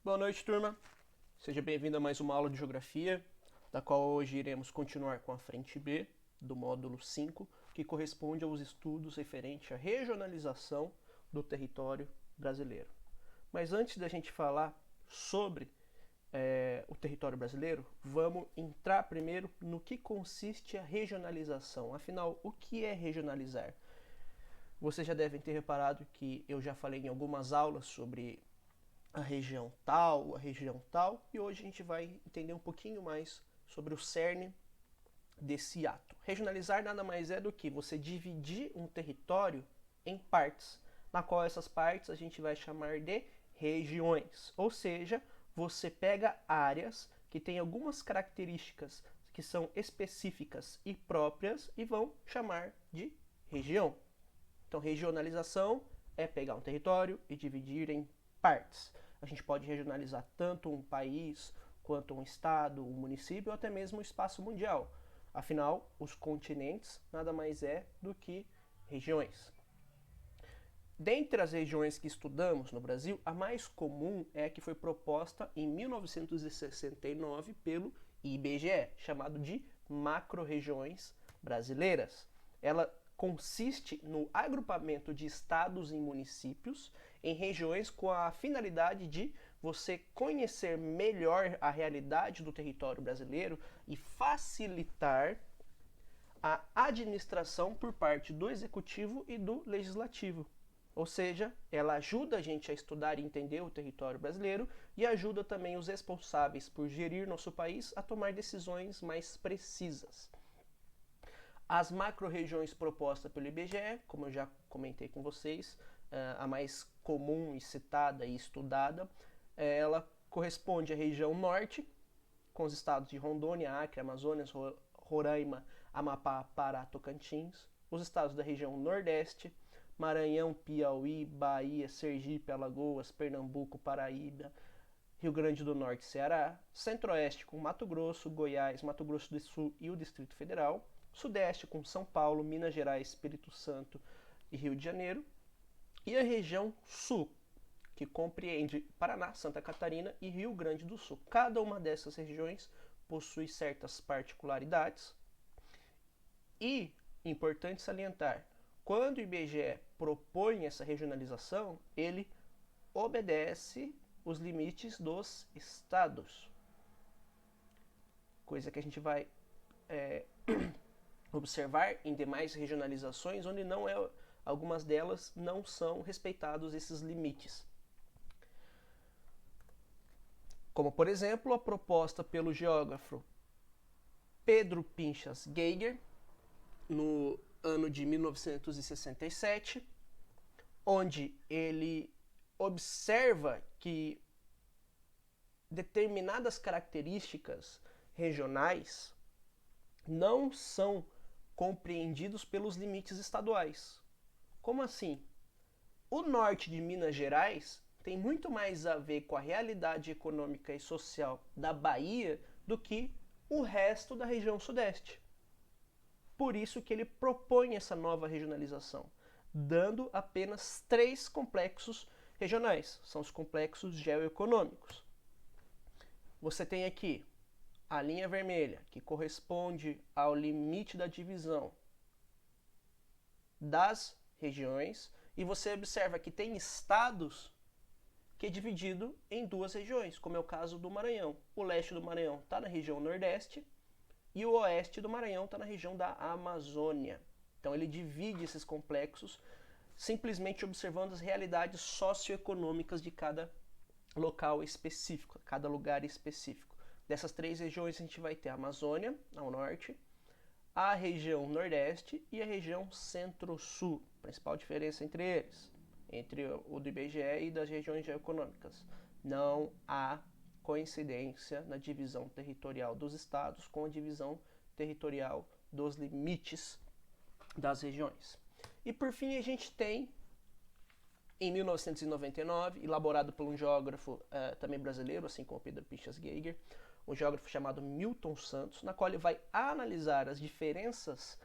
Boa noite, turma. Seja bem-vindo a mais uma aula de Geografia, da qual hoje iremos continuar com a frente B do módulo 5, que corresponde aos estudos referentes à regionalização do território brasileiro. Mas antes da gente falar sobre o território brasileiro, vamos entrar primeiro no que consiste a regionalização. Afinal, o que é regionalizar? Vocês já devem ter reparado que eu já falei em algumas aulas sobre a região tal, e hoje a gente vai entender um pouquinho mais sobre o cerne desse ato. Regionalizar nada mais é do que você dividir um território em partes, na qual essas partes a gente vai chamar de regiões, ou seja, você pega áreas que têm algumas características que são específicas e próprias e vão chamar de região. Então, regionalização é pegar um território e dividir em partes. A gente pode regionalizar tanto um país, quanto um estado, um município, ou até mesmo o espaço mundial. Afinal, os continentes nada mais é do que regiões. Dentre as regiões que estudamos no Brasil, a mais comum é a que foi proposta em 1969 pelo IBGE, chamado de macro-regiões brasileiras. Ela consiste no agrupamento de estados e municípios em regiões com a finalidade de você conhecer melhor a realidade do território brasileiro e facilitar a administração por parte do executivo e do legislativo. Ou seja, ela ajuda a gente a estudar e entender o território brasileiro e ajuda também os responsáveis por gerir nosso país a tomar decisões mais precisas. As macro-regiões propostas pelo IBGE, como eu já comentei com vocês, a mais comum e citada e estudada, ela corresponde à região norte, com os estados de Rondônia, Acre, Amazonas, Roraima, Amapá, Pará, Tocantins, os estados da região nordeste, Maranhão, Piauí, Bahia, Sergipe, Alagoas, Pernambuco, Paraíba, Rio Grande do Norte, Ceará, Centro-Oeste com Mato Grosso, Goiás, Mato Grosso do Sul e o Distrito Federal, Sudeste com São Paulo, Minas Gerais, Espírito Santo e Rio de Janeiro, e a região Sul, que compreende Paraná, Santa Catarina e Rio Grande do Sul. Cada uma dessas regiões possui certas particularidades e, importante salientar, quando o IBGE propõe essa regionalização, ele obedece os limites dos estados. Coisa que a gente vai observar em demais regionalizações, onde algumas delas não são respeitados esses limites. Como, por exemplo, a proposta pelo geógrafo Pedro Pinchas Geiger, no ano de 1967, onde ele observa que determinadas características regionais não são compreendidos pelos limites estaduais. Como assim? O norte de Minas Gerais tem muito mais a ver com a realidade econômica e social da Bahia do que o resto da região sudeste. Por isso que ele propõe essa nova regionalização, dando apenas 3 complexos regionais, são os complexos geoeconômicos. Você tem aqui a linha vermelha, que corresponde ao limite da divisão das regiões, e você observa que tem estados que é dividido em 2 regiões, como é o caso do Maranhão. O leste do Maranhão está na região nordeste e o oeste do Maranhão está na região da Amazônia. Então ele divide esses complexos simplesmente observando as realidades socioeconômicas de cada local específico, cada lugar específico. Dessas 3 regiões a gente vai ter a Amazônia, ao norte, a região nordeste e a região centro-sul. Principal diferença entre eles, entre o do IBGE e das regiões geoeconômicas. Não há coincidência na divisão territorial dos estados com a divisão territorial dos limites das regiões. E por fim a gente tem, em 1999, elaborado por um geógrafo também brasileiro, assim como Pedro Pinchas Geiger, um geógrafo chamado Milton Santos, na qual ele vai analisar as diferenças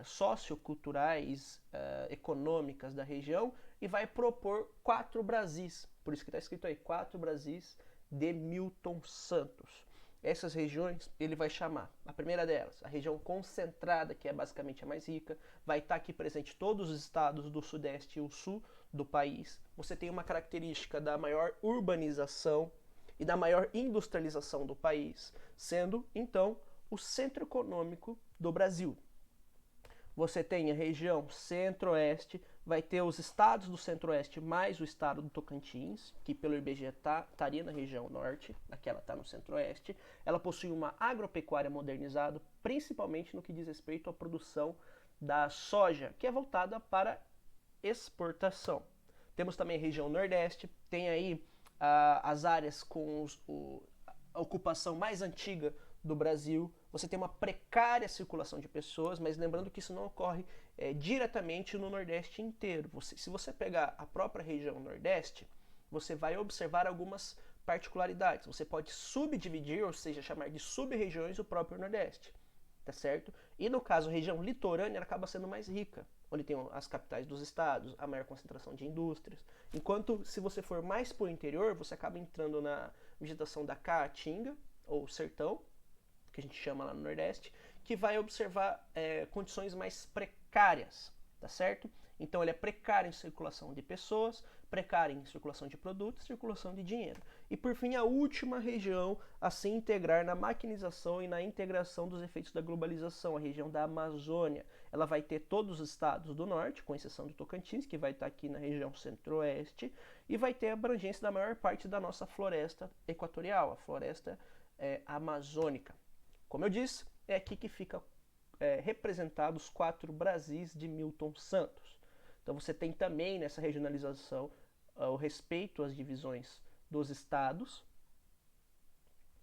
socioculturais, econômicas da região e vai propor 4 Brasis. Por isso que está escrito aí, 4 Brasis de Milton Santos. Essas regiões ele vai chamar, a primeira delas, a região concentrada, que é basicamente a mais rica, vai estar aqui presente todos os estados do sudeste e o sul do país. Você tem uma característica da maior urbanização e da maior industrialização do país, sendo então o centro econômico do Brasil. Você tem a região centro-oeste, vai ter os estados do centro-oeste mais o estado do Tocantins, que pelo IBGE estaria na região norte, aquela está no centro-oeste. Ela possui uma agropecuária modernizada, principalmente no que diz respeito à produção da soja, que é voltada para exportação. Temos também a região nordeste, tem aí as áreas com a ocupação mais antiga do Brasil. Você tem uma precária circulação de pessoas, mas lembrando que isso não ocorre diretamente no Nordeste inteiro. Se você pegar a própria região Nordeste, você vai observar algumas particularidades. Você pode subdividir, ou seja, chamar de sub-regiões o próprio Nordeste, tá certo? E no caso, a região litorânea ela acaba sendo mais rica, onde tem as capitais dos estados, a maior concentração de indústrias. Enquanto, se você for mais para o interior, você acaba entrando na vegetação da caatinga, ou sertão, que a gente chama lá no Nordeste, que vai observar condições mais precárias, tá certo? Então ele é precário em circulação de pessoas, precário em circulação de produtos, circulação de dinheiro. E por fim, a última região a se integrar na maquinização e na integração dos efeitos da globalização, a região da Amazônia. Ela vai ter todos os estados do norte, com exceção do Tocantins, que vai estar aqui na região centro-oeste, e vai ter a abrangência da maior parte da nossa floresta equatorial, a floresta amazônica. Como eu disse, é aqui que fica representados os 4 Brasis de Milton Santos. Então você tem também nessa regionalização o respeito às divisões dos estados.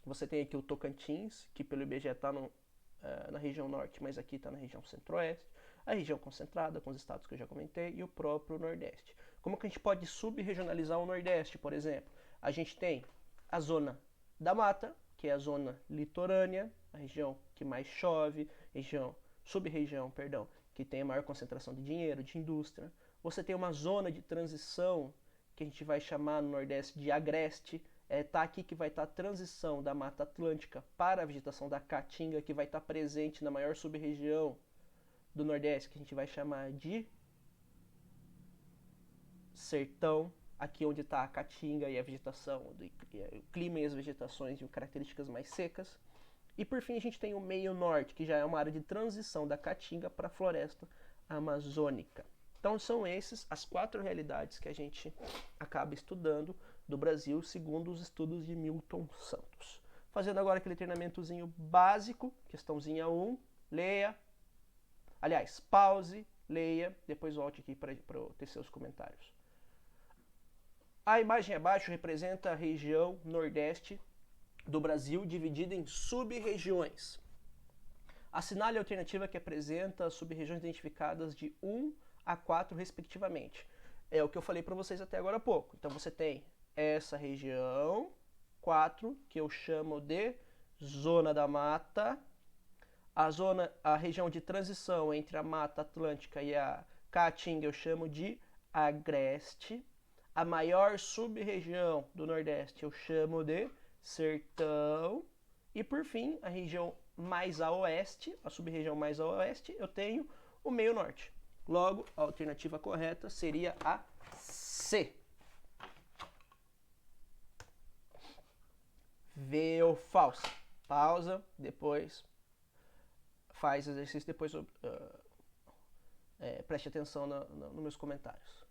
Você tem aqui o Tocantins, que pelo IBGE está na região norte, mas aqui está na região centro-oeste. A região concentrada, com os estados que eu já comentei, e o próprio Nordeste. Como que a gente pode sub-regionalizar o Nordeste, por exemplo? A gente tem a zona da mata, que é a zona litorânea, a região que mais chove, sub-região, que tem a maior concentração de dinheiro, de indústria. Você tem uma zona de transição, que a gente vai chamar no Nordeste de agreste, tá aqui que vai estar a transição da Mata Atlântica para a vegetação da Caatinga, que vai estar presente na maior sub-região do Nordeste, que a gente vai chamar de sertão, aqui onde está a Caatinga e a vegetação, o clima e as vegetações e características mais secas. E por fim a gente tem o meio norte, que já é uma área de transição da Caatinga para a floresta amazônica. Então são essas as 4 realidades que a gente acaba estudando do Brasil, segundo os estudos de Milton Santos. Fazendo agora aquele treinamentozinho básico, questãozinha 1, leia. Aliás, pause, leia, depois volte aqui para eu ter seus comentários. A imagem abaixo representa a região nordeste do Brasil, dividida em sub-regiões. Assinale a alternativa que apresenta as sub-regiões identificadas de 1 a 4, respectivamente. É o que eu falei para vocês até agora há pouco. Então você tem essa região 4, que eu chamo de Zona da Mata. A região de transição entre a Mata Atlântica e a Caatinga eu chamo de Agreste. A maior sub-região do Nordeste eu chamo de Sertão. E por fim, a região mais a oeste, a sub-região mais a oeste, eu tenho o meio norte. Logo, a alternativa correta seria a C. V ou falsa? Pausa, depois faz o exercício, depois preste atenção nos meus comentários.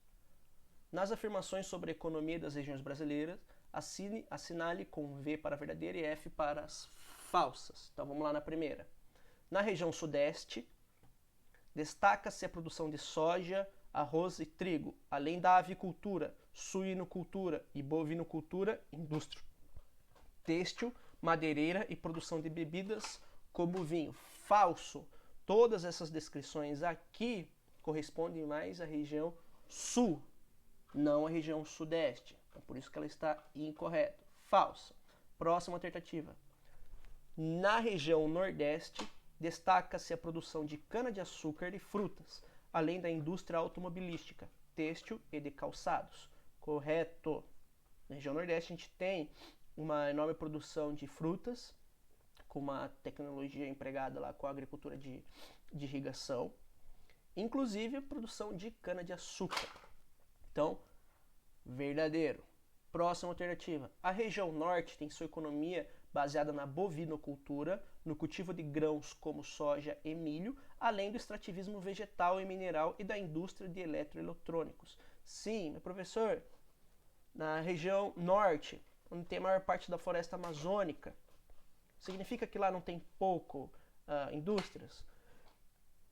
Nas afirmações sobre a economia das regiões brasileiras, assinale com V para a verdadeira e F para as falsas. Então vamos lá na primeira. Na região sudeste, destaca-se a produção de soja, arroz e trigo, além da avicultura, suinocultura e bovinocultura, indústria têxtil, madeireira e produção de bebidas como vinho. Falso. Todas essas descrições aqui correspondem mais à região sul, não à região sudeste. Então, por isso que ela está incorreta. Falsa. Próxima alternativa. Na região nordeste, destaca-se a produção de cana-de-açúcar e frutas, além da indústria automobilística, têxtil e de calçados. Correto. Na região nordeste, a gente tem uma enorme produção de frutas, com uma tecnologia empregada lá com a agricultura de irrigação, inclusive a produção de cana-de-açúcar. Então, verdadeiro. Próxima alternativa. A região norte tem sua economia baseada na bovinocultura, no cultivo de grãos como soja e milho, além do extrativismo vegetal e mineral e da indústria de eletroeletrônicos. Sim, meu professor, na região norte, onde tem a maior parte da floresta amazônica, significa que lá não tem pouco indústrias?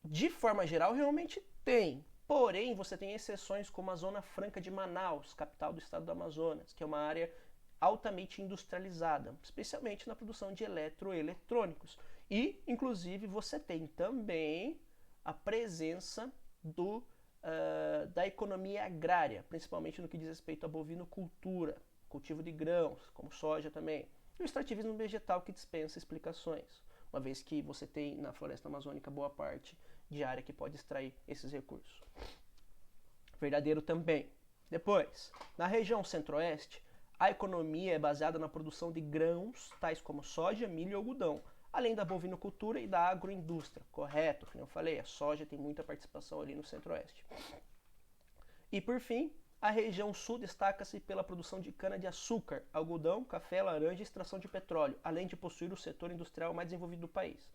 De forma geral, realmente tem. Porém, você tem exceções como a Zona Franca de Manaus, capital do estado do Amazonas, que é uma área altamente industrializada, especialmente na produção de eletroeletrônicos. E, inclusive, você tem também a presença da economia agrária, principalmente no que diz respeito à bovinocultura, cultivo de grãos, como soja também, e o extrativismo vegetal que dispensa explicações, uma vez que você tem na floresta amazônica boa parte de área que pode extrair esses recursos. Verdadeiro também. Depois, na região centro-oeste, a economia é baseada na produção de grãos, tais como soja, milho e algodão, além da bovinocultura e da agroindústria. Correto, como eu falei, a soja tem muita participação ali no centro-oeste. E por fim, a região sul destaca-se pela produção de cana-de-açúcar, algodão, café, laranja e extração de petróleo, além de possuir o setor industrial mais desenvolvido do país.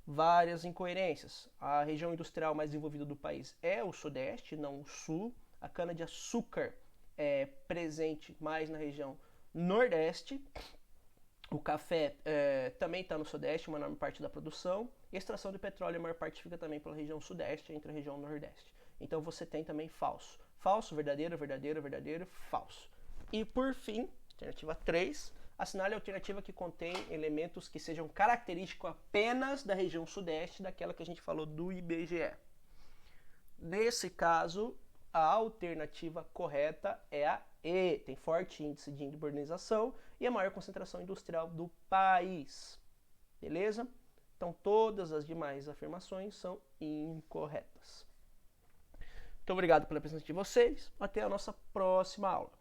Várias incoerências. A região industrial mais desenvolvida do país é o sudeste, não o sul. A cana-de-açúcar é presente mais na região nordeste. O café também está no sudeste, uma enorme parte da produção. E a extração de petróleo, a maior parte fica também pela região sudeste, entre a região nordeste. Então você tem também falso. Falso, verdadeiro, verdadeiro, verdadeiro, falso. E por fim, alternativa 3, assinale a alternativa que contém elementos que sejam característicos apenas da região sudeste, daquela que a gente falou do IBGE. Nesse caso, a alternativa correta é a E. Tem forte índice de urbanização e a maior concentração industrial do país. Beleza? Então, todas as demais afirmações são incorretas. Muito obrigado pela presença de vocês. Até a nossa próxima aula.